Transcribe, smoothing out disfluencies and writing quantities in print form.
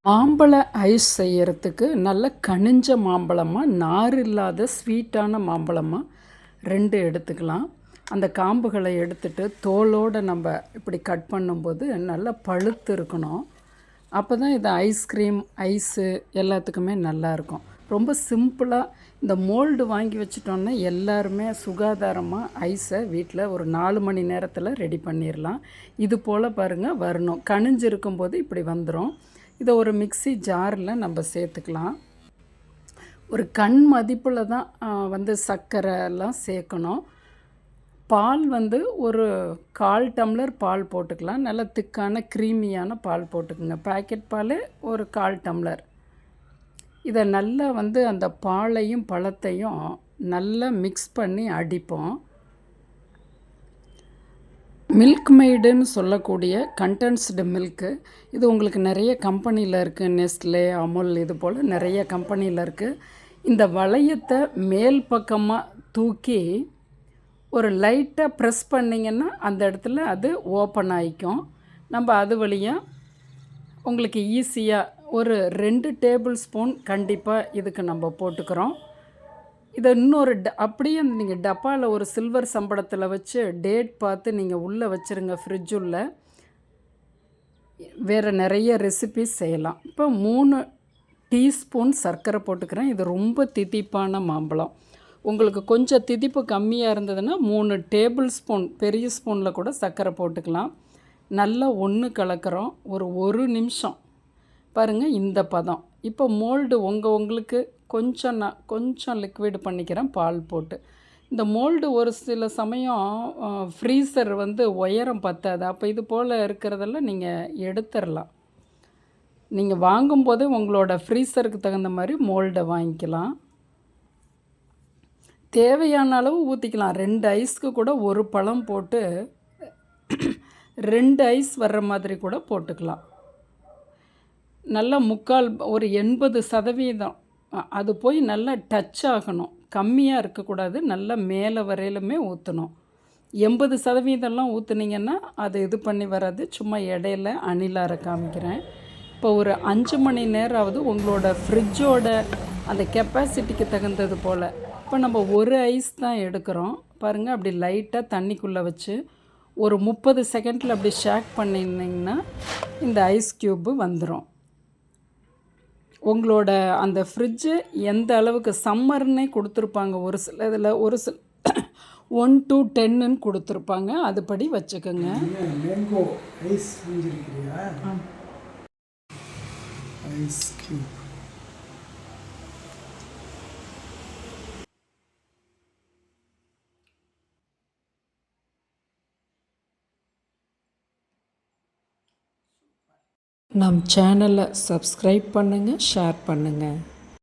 மாம்பழ ஐஸ் செய்யறதுக்கு நல்ல கனிஞ்ச மாம்பழமாக நார் இல்லாத ஸ்வீட்டான மாம்பழமாக 2 எடுத்துக்கலாம். அந்த காம்புகளை எடுத்துட்டு தோலோடு நம்ம இப்படி கட் பண்ணும்போது நல்லா பழுத்து இருக்கணும். அப்போ தான் இது ஐஸ்கிரீம் ஐஸு எல்லாத்துக்குமே நல்லாயிருக்கும். ரொம்ப சிம்பிளாக இந்த மோல்டு வாங்கி வச்சிட்டோன்னா எல்லாருமே சுகாதாரமாக ஐஸை வீட்டில் ஒரு 4 மணி நேரத்தில் ரெடி பண்ணிடலாம். இது போல் பாருங்கள் வரணும், கனிஞ்சு இருக்கும்போது இப்படி வந்துடும். இதை ஒரு மிக்ஸி ஜாரில் நம்ம சேர்த்துக்கலாம். ஒரு கண் மதிப்பில் தான் சர்க்கரை எல்லாம் சேர்க்கணும். பால் ஒரு 1/4 டம்ளர் பால் போட்டுக்கலாம். நல்ல திக்கான க்ரீமியான பால் போட்டுக்குங்க. பாக்கெட் பால் ஒரு 1/4 டம்ளர். இதை நல்லா அந்த பாலையும் பழத்தையும் நல்லா மிக்ஸ் பண்ணி அடிப்போம். மில்க் மெய்டுன்னு சொல்லக்கூடிய கண்டென்ஸ்டு மில்க்கு, இது உங்களுக்கு நிறைய கம்பெனியில் இருக்குது. நெஸ்லே, அமுல், இது போல் நிறைய கம்பெனியில் இருக்குது. இந்த வளையத்தை மேல் பக்கமாக தூக்கி ஒரு லைட்டாக ப்ரெஸ் பண்ணிங்கன்னா அந்த இடத்துல அது ஓப்பன் ஆகிக்கும். நம்ம அது வழியாக உங்களுக்கு ஈஸியாக ஒரு 2 டேபிள் ஸ்பூன் கண்டிப்பாக இதுக்கு நம்ம போட்டுக்கிறோம். இதை இன்னொரு அப்படியே நீங்கள் டப்பாவில் ஒரு சில்வர் சம்பளத்தில் வச்சு டேட் பார்த்து நீங்கள் உள்ளே வச்சுருங்க, ஃப்ரிட்ஜுள்ள. வேறு நிறைய ரெசிபிஸ் செய்யலாம். இப்போ 3 டீஸ்பூன் சர்க்கரை போட்டுக்கிறேன். இது ரொம்ப திதிப்பான மாம்பழம். உங்களுக்கு கொஞ்சம் திதிப்பு கம்மியாக இருந்ததுன்னா 3 டேபிள் ஸ்பூன் பெரிய ஸ்பூனில் கூட சர்க்கரை போட்டுக்கலாம். நல்லா ஒன்று கலக்கிறோம். ஒரு நிமிஷம் பாருங்கள், இந்த பதம். இப்போ மோல்டு உங்களுக்கு கொஞ்சம் லிக்விட் பண்ணிக்கிறேன் பால் போட்டு. இந்த மோல்டு ஒரு சில சமயம் ஃப்ரீசர் உயரம் பத்தாது. அப்போ இது போல் இருக்கிறதெல்லாம் நீங்கள் எடுத்துடலாம். நீங்கள் வாங்கும்போதே உங்களோட ஃப்ரீசருக்கு தகுந்த மாதிரி மோல்டை வாங்கிக்கலாம். தேவையான அளவு ஊற்றிக்கலாம். 2 ஐஸ்க்கு கூட ஒரு பழம் போட்டு 2 ஐஸ் வர்ற மாதிரி கூட போட்டுக்கலாம். நல்லா ஒரு 80% அது போய் நல்லா டச் ஆகணும். கம்மியாக இருக்கக்கூடாது. நல்லா மேலே வரையிலுமே ஊற்றணும். 80% ஊற்றுனீங்கன்னா அது இது பண்ணி வராது. சும்மா இடையில அணிலார காமிக்கிறேன். இப்போ ஒரு 5 மணி நேரமாவது உங்களோட ஃப்ரிட்ஜோட அந்த கெப்பாசிட்டிக்கு தகுந்தது போல். இப்போ நம்ம ஒரு ஐஸ் தான் எடுக்கிறோம். பாருங்கள், அப்படி லைட்டாக தண்ணிக்குள்ளே வச்சு ஒரு 30 செகண்டில் அப்படி ஷேக் பண்ணிங்கன்னா இந்த ஐஸ் க்யூப்பு வந்துடும். உங்களோட அந்த ஃப்ரிட்ஜு எந்த அளவுக்கு சம்மர்னே கொடுத்துருப்பாங்க. ஒரு சில இதில் 1 to 10ன்னு கொடுத்துருப்பாங்க. அதுபடி வச்சுக்கோங்க. Mango ice ice cube. நம் சேனலை சப்ஸ்கிரைப் பண்ணுங்கள், ஷேர் பண்ணுங்கள்.